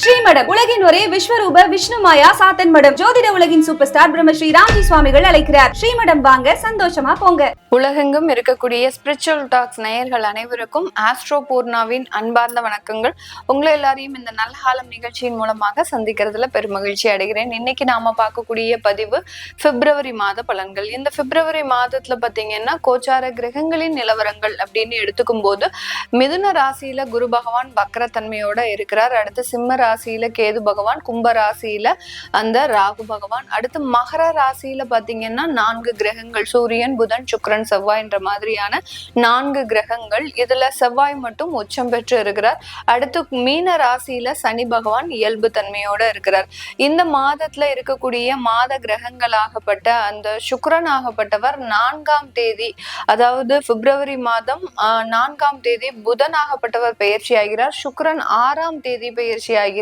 ஸ்ரீமடம் உலகின் ஒரே விஸ்வரூப விஷ்ணு மாயா சாத்தன் மடம். ஜோதிட உலகின் சூப்பர் ஸ்டார் பிரம்மஸ்ரீ ராம்ஜி சுவாமிகள் அழைக்கிறார். ஸ்ரீமடம் வாங்க, சந்தோஷமா போங்க. உலகெங்கும் இருக்கக்கூடிய ஸ்பிரிச்சுவல் டாக்ஸ் நேயர்கள் அனைவருக்கும் ஆஸ்ட்ரோ பூர்ணாவின் அன்பார்ந்த வணக்கங்கள். உங்களை எல்லாரையும் இந்த நல்காலம் நிகழ்ச்சியின் மூலமாக சந்திக்கிறதுல பெருமகிழ்ச்சி அடைகிறேன். இன்னைக்கு நாம பார்க்கக்கூடிய பதிவு பிப்ரவரி மாத பலன்கள். இந்த பிப்ரவரி மாதத்துல பாத்தீங்கன்னா கோச்சார கிரகங்களின் நிலவரங்கள் அப்படின்னு எடுத்துக்கும் போது மிதுன ராசியில குரு பகவான் வக்ரத்தன்மையோட இருக்கிறார். அடுத்து சிம்ம ராசியில கேது பகவான், கும்ப ராசியில அந்த ராகு பகவான், அடுத்து மகர ராசியில பாத்தீங்கன்னா 4 கிரகங்கள் சூரியன், புதன், சுக்கிரன், செவ்வாய் என்ற மாதிரியான 4 கிரகங்கள். இதுல செவ்வாய் மட்டும் உச்சம் பெற்று இருக்கிறார். அடுத்து மீன ராசியில சனி பகவான் இயல்பு தன்மையோட இருக்கிறார். இந்த மாதத்துல இருக்கக்கூடிய மாத கிரகங்களாகப்பட்ட அந்த சுக்கிரன் ஆகப்பட்டவர் 4ஆம் தேதி, அதாவது பிப்ரவரி மாதம் 4ஆம் தேதி புதனாகப்பட்டவர் பெயர்ச்சி ஆகிறார். சுக்கிரன் 6ஆம் தேதி பெயர்ச்சி ஆகிறார்.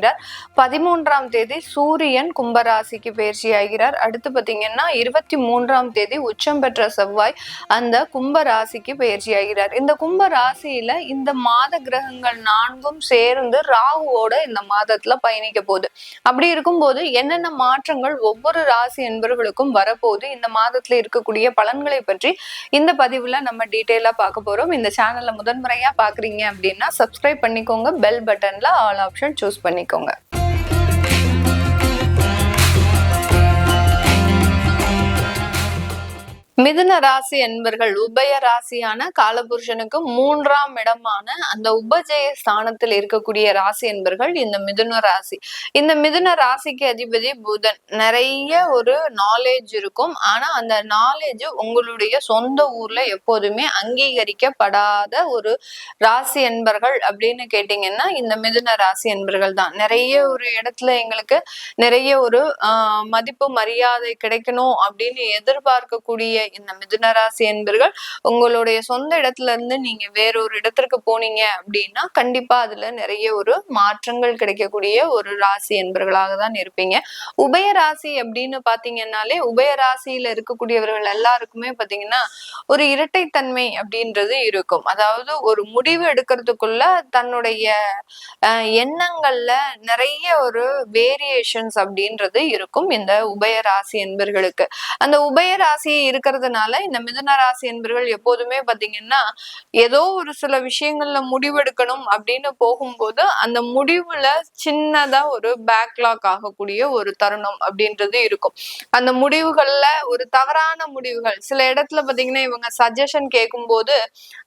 13ஆம் தேதி சூரியன் கும்பராசிக்கு பயிற்சி ஆகிறார். அடுத்து பாத்தீங்கன்னா 23ஆம் தேதி உச்சம் பெற்ற செவ்வாய் அந்த கும்ப ராசிக்கு பயிற்சி ஆகிறார். இந்த கும்ப ராசியில இந்த மாத கிரகங்கள் 4ம் சேர்ந்து ராகுவோட இந்த மாதத்துல பயணிக்க போகுது. அப்படி இருக்கும்போது என்னென்ன மாற்றங்கள் ஒவ்வொரு ராசி என்பவர்களுக்கும் வரப்போகுது, இந்த மாதத்துல இருக்கக்கூடிய பலன்களை பற்றி இந்த பதிவுல நம்ம டீட்டெயிலா பார்க்க போறோம். இந்த சேனல்ல முதன்முறையா பாக்குறீங்க அப்படின்னா சப்ஸ்கிரைப் பண்ணிக்கோங்க, பெல் பட்டன்ல ஆல் ஆப்ஷன் சூஸ் பண்ணிக்கோங்க. மிதுன ராசி என்பர்கள் உபய ராசியான காலபுருஷனுக்கு 3ஆம் இடமான அந்த உபஜய ஸ்தானத்தில் இருக்கக்கூடிய ராசி என்பர்கள் இந்த மிதுன ராசி. இந்த மிதுன ராசிக்கு அதிபதி புதன். நிறைய ஒரு நாலேஜ் இருக்கும், ஆனா அந்த நாலேஜ் உங்களுடைய சொந்த ஊர்ல எப்போதுமே அங்கீகரிக்கப்படாத ஒரு ராசி என்பர்கள் அப்படின்னு கேட்டீங்கன்னா இந்த மிதுன ராசி என்பர்கள் தான். நிறைய ஒரு இடத்துல எங்களுக்கு நிறைய ஒரு மதிப்பு மரியாதை கிடைக்கணும் அப்படின்னு எதிர்பார்க்கக்கூடிய இந்த மிதுன ராசி என்பர்கள் உங்களுடைய சொந்த இடத்துல இருந்து நீங்க வேறொரு இடத்திற்கு போனீங்க அப்படின்னா கண்டிப்பா அதுல நிறைய ஒரு மாற்றங்கள் கிடைக்கக்கூடிய ஒரு ராசி என்பர்களாக தான் இருப்பீங்க. உபய ராசி அப்படின்னு பாத்தீங்கன்னாலே உபய ராசியில இருக்கக்கூடியவர்கள் எல்லாருக்குமே பாத்தீங்கன்னா ஒரு இரட்டைத்தன்மை அப்படின்றது இருக்கும். அதாவது ஒரு முடிவு எடுக்கிறதுக்குள்ள தன்னுடைய எண்ணங்கள்ல நிறைய ஒரு வேரியேஷன்ஸ் அப்படின்றது இருக்கும் இந்த உபய ராசி என்பர்களுக்கு. அந்த உபய ராசி இருக்கிறதுனால இந்த மிதுன ராசி என்பர்கள் எப்போதுமே பாத்தீங்கன்னா ஏதோ ஒரு சில விஷயங்கள்ல முடிவெடுக்கணும் அப்படின்னு போகும்போது அந்த முடிவுல சின்னதா ஒரு பேக்லாக் ஆகக்கூடிய ஒரு தருணம் அப்படின்றது இருக்கும். அந்த முடிவுகள்ல ஒரு தவறான முடிவுகள் சில இடத்துல பாத்தீங்கன்னா இவங்க சஜஷன் கேட்கும் போது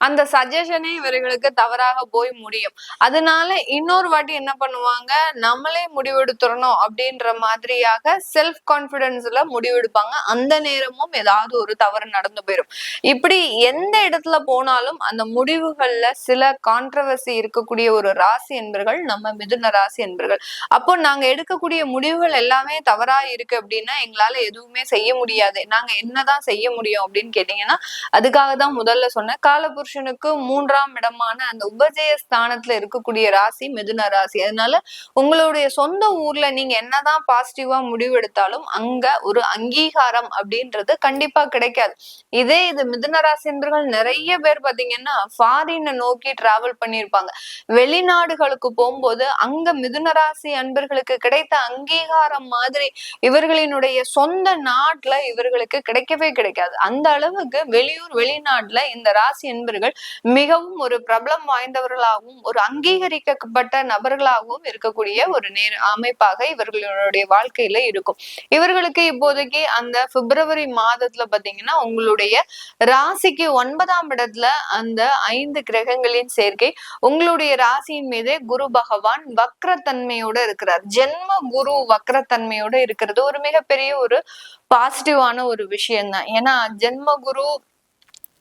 அந்த சஜஷனே இவர்களுக்கு தவறாக போய் முடியும். அதனால இன்னொரு வாட்டி என்ன பண்ணுவாங்க, நம்மளே முடிவெடுத்துறணும் அப்படின்ற மாதிரியாக செல்ஃப் கான்பிடன்ஸ்ல முடிவெடுப்பாங்க. அந்த நேரமும் ஏதாவது ஒரு தவறு நடந்து போயிடும். இப்படி எந்த இடத்துல போனாலும் அந்த முடிவுகள்ல சில கான்ட்ரவர்சி இருக்கக்கூடிய ஒரு ராசி என்பர்கள் நம்ம மிதுன ராசி என்பர்கள். அப்போ நாங்க எடுக்கக்கூடிய முடிவுகள் எல்லாமே தவறா இருக்கு அப்படின்னா எங்களால எதுவுமே செய்ய முடியாது. நாங்க என்னதான் செய்ய முடியும் அப்படின்னு கேட்டீங்கன்னா அதுக்காக தான் முதல்ல சொன்ன காலபுருஷனுக்கு 3ஆம் இடமான அந்த உபஜய ஸ்தானத்துல இருக்கக்கூடிய ராசி மிதுன ராசி. அதனால உங்களுடைய சொந்த ஊர்ல நீங்க என்னதான் பாசிட்டிவா முடிவெடுத்தாலும் அங்க ஒரு அங்கீகாரம் அப்படின்றது கண்டிப்பா கிடைக்காது. இதே இது மிதுன ராசி என்பர்கள் நிறைய பேர் பாத்தீங்கன்னா ஃபாரினை நோக்கி டிராவல் பண்ணியிருப்பாங்க. வெளிநாடுகளுக்கு போகும்போது அங்க மிதுன ராசி அன்பர்களுக்கு கிடைத்த அங்கீகாரம் மாதிரி இவர்களினுடைய சொந்த நாட்டுல இவர்களுக்கு கிடைக்கவே கிடைக்காது. அந்த அளவுக்கு வெளியூர் வெளிநாட்டுல இந்த ராசி என்பர்கள் மிகவும் ஒரு பிரபலம் வாய்ந்தவர்களாகவும் ஒரு அங்கீகரிக்கப்பட்ட நபர்களாகவும் இருக்கக்கூடிய ஒரு அமைப்பாக இவர்களுடைய வாழ்க்கையில இருக்கும். இவர்களுக்கு இப்போதைக்கு அந்த பிப்ரவரி மாதத்துல பாத்தீங்கன்னா உங்களுடைய ராசிக்கு 9ஆம் இடத்துல அந்த 5 கிரகங்களின் சேர்க்கை உங்களுடைய ராசியின் மீது குரு பகவான் வக்ரத்தன்மையோட இருக்கிறார். ஜென்ம குரு வக்ரத்தன்மையோட இருக்கிறது ஒரு மிகப்பெரிய ஒரு பாசிட்டிவான ஒரு விஷயம் தான். ஏன்னா ஜென்ம குரு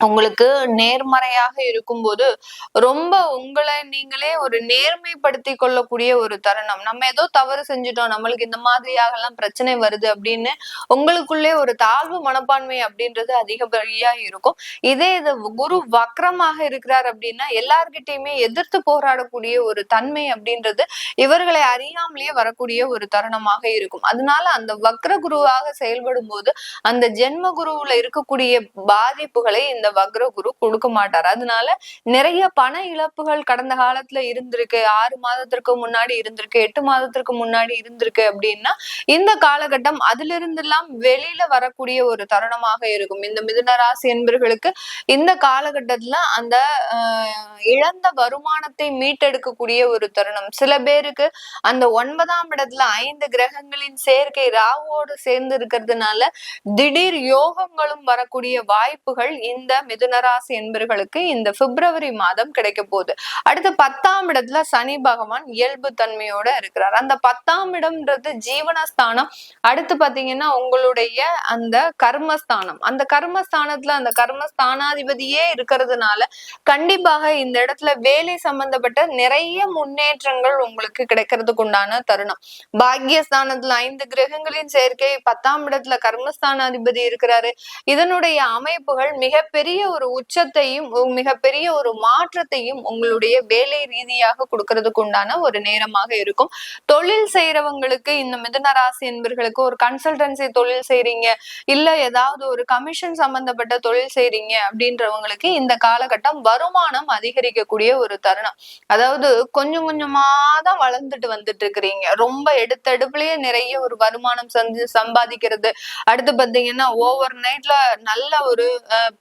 உங்களுக்கு நேர்மறையாக இருக்கும்போது ரொம்ப உங்களை நீங்களே ஒரு நேர்மைப்படுத்தி கொள்ளக்கூடிய ஒரு தருணம். நம்ம ஏதோ தவறு செஞ்சுட்டோம், நம்மளுக்கு இந்த மாதிரியாக எல்லாம் பிரச்சனை வருது அப்படின்னு உங்களுக்குள்ளே ஒரு தாழ்வு மனப்பான்மை அப்படின்றது அதிகப்படியா இருக்கும். இதே இது குரு வக்ரமாக இருக்கிறார் அப்படின்னா எல்லார்கிட்டையுமே எதிர்த்து போராடக்கூடிய ஒரு தன்மை அப்படின்றது இவர்களை அறியாமலேயே வரக்கூடிய ஒரு தருணமாக இருக்கும். அதனால அந்த வக்ர குருவாக செயல்படும் போது அந்த ஜென்ம குருவுல இருக்கக்கூடிய பாதிப்புகளை இந்த இந்த வக்ர குரு கொடுக்க மாட்டார். அதனால நிறைய பண இழப்புகள் கடந்த காலத்துல இருந்திருக்கு. 6 மாதத்திற்கு முன்னாடி இருந்திருக்கு, 8 மாதத்திற்கு முன்னாடி இருந்திருக்கு அப்படின்னா இந்த காலகட்டம் அதிலிருந்து எல்லாம் வெளியில வரக்கூடிய ஒரு தருணமாக இருக்கும். இந்த மிதுன ராசி என்பர்களுக்கு இந்த காலகட்டத்துல அந்த இழந்த வருமானத்தை மீட்டெடுக்கக்கூடிய ஒரு தருணம். சில பேருக்கு அந்த 9ஆம் இடத்துல 5 கிரகங்களின் சேர்க்கை ராகுவோடு சேர்ந்து இருக்கிறதுனால திடீர் யோகங்களும் வரக்கூடிய வாய்ப்புகள் இந்த மிதுனராசி என்பர்களுக்கு இந்த பிப்ரவரி மாதம் கிடைக்க போகுது. அடுத்து 10ஆம் இடத்துல சனி பகவான் இயல்பு தன்மையோட இருக்கிறார். அந்த 10ஆம் இடம்ன்றது ஜீவனஸ்தானம். அடுத்து பாத்தீங்கன்னா உங்களுடைய அந்த கர்மஸ்தானம். அந்த கர்மஸ்தானத்துல அந்த கர்மஸ்தானாதிபதியே இருக்கிறதுனால கண்டிப்பாக இந்த இடத்துல வேலை சம்பந்தப்பட்ட நிறைய முன்னேற்றங்கள் உங்களுக்கு கிடைக்கிறதுக்கு உண்டான தருணம். பாக்கியஸ்தானத்துல 5 கிரகங்களின் சேர்க்கை, 10ஆம் இடத்துல கர்மஸ்தானாதிபதி இருக்கிறாரு. இதனுடைய அமைப்புகள் மிகப்பெரிய ஒரு உச்சத்தையும் மிகப்பெரிய ஒரு மாற்றத்தையும் உங்களுடைய வேலை ரீதியாக கொடுக்கறதுக்கு உண்டான ஒரு நேரமாக இருக்கும். தொழில் செய்யறவங்களுக்கு இந்த மிதுன ராசி என்பர்களுக்கு ஒரு கன்சல்டன்சி தொழில் செய்றீங்க, இல்ல ஏதாவது ஒரு கமிஷன் சம்பந்தப்பட்ட தொழில் செய்றீங்க அப்படின்றவங்களுக்கு இந்த காலகட்டம் வருமானம் அதிகரிக்கக்கூடிய ஒரு தருணம். அதாவது கொஞ்சம் கொஞ்சமா தான் வளர்ந்துட்டு வந்துட்டு இருக்கிறீங்க. ரொம்ப எடுத்தடுப்புலயே நிறைய ஒரு வருமானம் சம்பாதிக்கிறது, அடுத்து பாத்தீங்கன்னா ஓவர் நைட்ல நல்ல ஒரு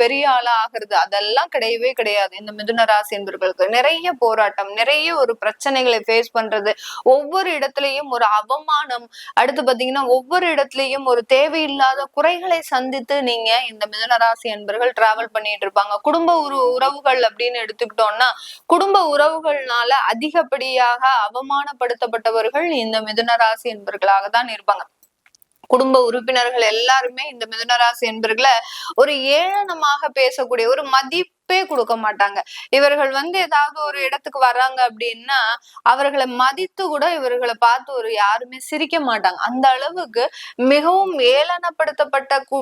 பெரிய ஆளா ஆகிறது, அதெல்லாம் கிடையவே கிடையாது. இந்த மிதுன ராசி என்பவர்களுக்கு நிறைய போராட்டம், நிறைய ஒரு பிரச்சனைகளை ஃபேஸ் பண்றது, ஒவ்வொரு இடத்துலயும் ஒரு அவமானம், அடுத்து பாத்தீங்கன்னா ஒவ்வொரு இடத்துலயும் ஒரு தேவையில்லாத குறைகளை சந்தித்து நீங்க இந்த மிதுன ராசி என்பர்கள் டிராவல் பண்ணிட்டு இருப்பாங்க. குடும்ப உறவுகள் அப்படின்னு எடுத்துக்கிட்டோம்னா குடும்ப உறவுகள்னால அதிகப்படியாக அவமானப்படுத்தப்பட்டவர்கள் இந்த மிதுன ராசி என்பர்களாக தான் இருப்பாங்க. குடும்ப உறுப்பினர்கள் எல்லாருமே இந்த மிதுன ராசி என்பர்களை ஒரு ஏளனமாக பேசக்கூடிய, ஒரு மதிப்பே கொடுக்க மாட்டாங்க. இவர்கள் ஏதாவது ஒரு இடத்துக்கு வர்றாங்க அப்படின்னா அவர்களை மதித்து கூட இவர்களை பார்த்து ஒரு யாருமே சிரிக்க மாட்டாங்க. அந்த அளவுக்கு மிகவும்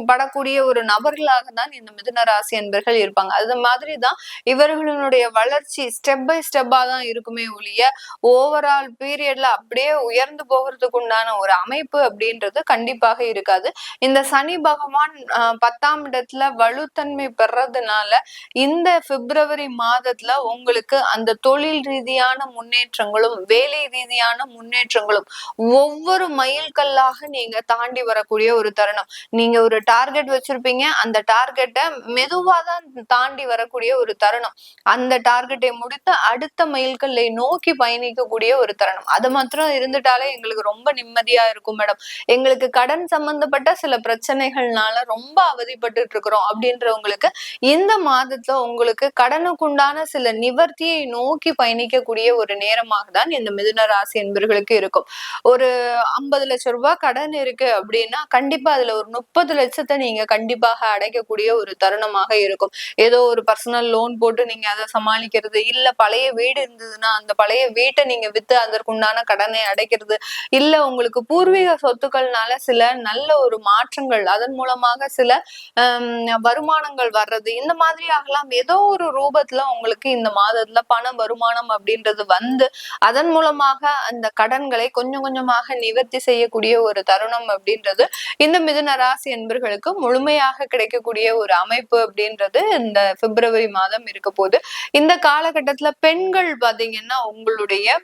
படக்கூடிய ஒரு நபர்களாக தான் இந்த மிதுன ராசி என்பர்கள் இருப்பாங்க. அது மாதிரிதான் இவர்களுடைய வளர்ச்சி ஸ்டெப் பை ஸ்டெப்பா தான் இருக்குமே ஒழிய ஓவரால் பீரியட்ல அப்படியே உயர்ந்து போகிறதுக்கு உண்டான ஒரு அமைப்பு அப்படின்றது கண்டிப்பாக இருக்காது. இந்த சனி பகவான் 10ஆம் இடத்துல வலுத்தன்மை பெறதுனால இந்த பிப்ரவரி மாதத்துல உங்களுக்கு அந்த தொழில் ரீதியான முன்னேற்றங்களும் வேலை ரீதியான முன்னேற்றங்களும் ஒவ்வொரு மைல்கல்லாக நீங்க தாண்டி வரக்கூடிய ஒரு தருணம். நீங்க ஒரு டார்கெட் வச்சிருப்பீங்க, அந்த டார்கெட்டை மெதுவா தான் தாண்டி வரக்கூடிய ஒரு தருணம். அந்த டார்கெட்டை முடித்து அடுத்த மைல்கல்லை நோக்கி பயணிக்கக்கூடிய ஒரு தருணம். அது மாத்திரம் இருந்துட்டாலே எங்களுக்கு ரொம்ப நிம்மதியா இருக்கும் மேடம். எங்களுக்கு கடன் சம்பந்தப்பட்ட சில பிரச்சனைகள்னால ரொம்ப அவதிப்பட்டு இருக்கிறோம் அப்படின்றவங்களுக்கு இந்த மாதத்துல உங்களுக்கு கடனுக்குண்டான சில நிவர்த்தியை நோக்கி பயணிக்கக்கூடிய ஒரு நேரமாக தான் இந்த மிதுன ராசி என்பர்களுக்கு இருக்கும். ஒரு 50 லட்சம் ரூபாய் கடன் இருக்கு அப்படின்னா கண்டிப்பா அதுல ஒரு 30 லட்சத்தை நீங்க கண்டிப்பாக அடைக்கக்கூடிய ஒரு தருணமாக இருக்கும். ஏதோ ஒரு பர்சனல் லோன் போட்டு நீங்க அதை சமாளிக்கிறது, இல்ல பழைய வீடு இருந்ததுன்னா அந்த பழைய வீட்டை நீங்க வித்து அதற்குண்டான கடனை அடைக்கிறது, இல்ல உங்களுக்கு பூர்வீக சொத்துக்கள்னால சில நல்ல ஒரு மாற்றங்கள், அதன் மூலமாக சில வருமானங்கள் வர்றது, இந்த மாதிரி ஆகலாம். ஏதோ ஒரு ரூபத்துல உங்களுக்கு இந்த மாதத்துல பண வருமானம் அப்படின்றது அதன் மூலமாக அந்த கடன்களை கொஞ்சம் கொஞ்சமாக நிவர்த்தி செய்யக்கூடிய ஒரு தருணம் அப்படின்றது இந்த மிதுன ராசி என்பர்களுக்கு முழுமையாக கிடைக்கக்கூடிய ஒரு அமைப்பு அப்படின்றது இந்த பிப்ரவரி மாதம் இருக்க போது. இந்த காலகட்டத்துல பெண்கள் பாத்தீங்கன்னா உங்களுடைய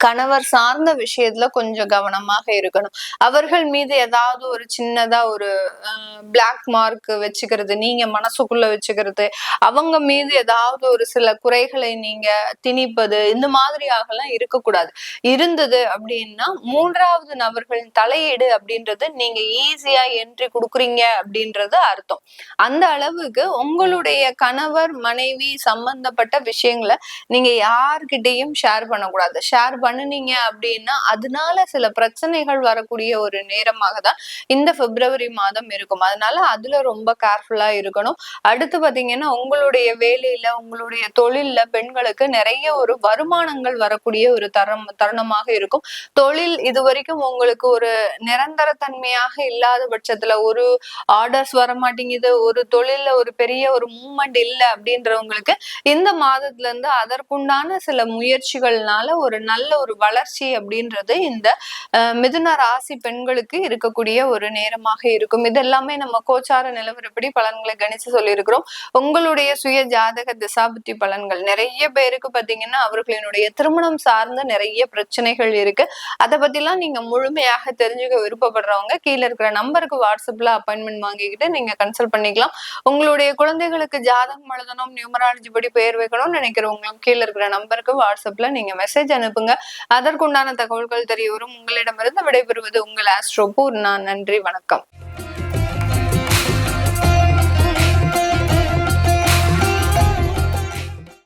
கணவர் சார்ந்த விஷயத்துல கொஞ்சம் கவனமாக இருக்கணும். அவர்கள் மீது ஏதாவது ஒரு சின்னதா ஒரு பிளாக் மார்க் வச்சுக்கிறது, நீங்க மனசுக்குள்ள வச்சுக்கிறது, அவங்க மீது ஏதாவது ஒரு சில குறைகளை நீங்க திணிப்பது, இந்த மாதிரியாகலாம் இருக்கக்கூடாது. இருந்தது அப்படின்னா 3வது நபர்களின் தலையீடு அப்படின்றது நீங்க ஈஸியா என்ட்ரி கொடுக்குறீங்க அப்படின்றது அர்த்தம். அந்த அளவுக்கு உங்களுடைய கணவர் மனைவி சம்பந்தப்பட்ட விஷயங்களை நீங்க யார்கிட்டையும் ஷேர் பண்ணக்கூடாது. ஷேர் பண்ணுனீங்க அப்படின்னா அதனால சில பிரச்சனைகள் வரக்கூடிய ஒரு நேரமாக தான் இந்த பிப்ரவரி மாதம் இருக்கும். அதனால அதுல ரொம்ப கேர்ஃபுல்லா இருக்கணும். அடுத்து பாத்தீங்கன்னா உங்களுடைய வேலையில உங்களுடைய தொழில்ல பெண்களுக்கு நிறைய ஒரு வருமானங்கள் வரக்கூடிய ஒரு தருணமாக இருக்கும். தொழில் இது வரைக்கும் உங்களுக்கு ஒரு நிரந்தர தன்மையாக இல்லாத பட்சத்துல ஒரு ஆர்டர்ஸ் வர மாட்டேங்குது, ஒரு தொழில்ல ஒரு பெரிய ஒரு மூவ்மெண்ட் இல்லை அப்படின்றவங்களுக்கு இந்த மாதத்துல இருந்து அதற்குண்டான சில முயற்சிகள்னால ஒரு நல்ல நல்ல ஒரு வளர்ச்சி அப்படின்றது இந்த மிதுன ராசி பெண்களுக்கு இருக்கக்கூடிய ஒரு நேரமாக இருக்கும். இதெல்லாமே நம்ம கோச்சார நிலவரப்படி பலன்களை கணிச்சு சொல்லியிருக்கிறோம். உங்களுடைய சுய ஜாதக திசாபுத்தி பலன்கள் நிறைய பேருக்கு பாத்தீங்கன்னா அவர்களினுடைய திருமணம் சார்ந்த நிறைய பிரச்சனைகள் இருக்கு. அதை பத்திலாம் நீங்க முழுமையாக தெரிஞ்சுக்க விருப்பப்படுறவங்க கீழே இருக்கிற நம்பருக்கு வாட்ஸ்அப்ல அப்பாயின்மெண்ட் வாங்கிக்கிட்டு நீங்க கன்சல்ட் பண்ணிக்கலாம். உங்களுடைய குழந்தைகளுக்கு ஜாதகம் எழுதணும், நியூமராலஜி படி பெயர் வைக்கணும்னு நினைக்கிறவங்களும் கீழே இருக்கிற நம்பருக்கு வாட்ஸ்அப்ல நீங்க மெசேஜ் அனுப்புங்க. அதற்குண்டான தகவல்கள் தெரிய வரும். உங்களிடமிருந்து விடைபெறுவது உங்கள் ஆஸ்ட்ரோ பூர்ணா. நன்றி, வணக்கம்.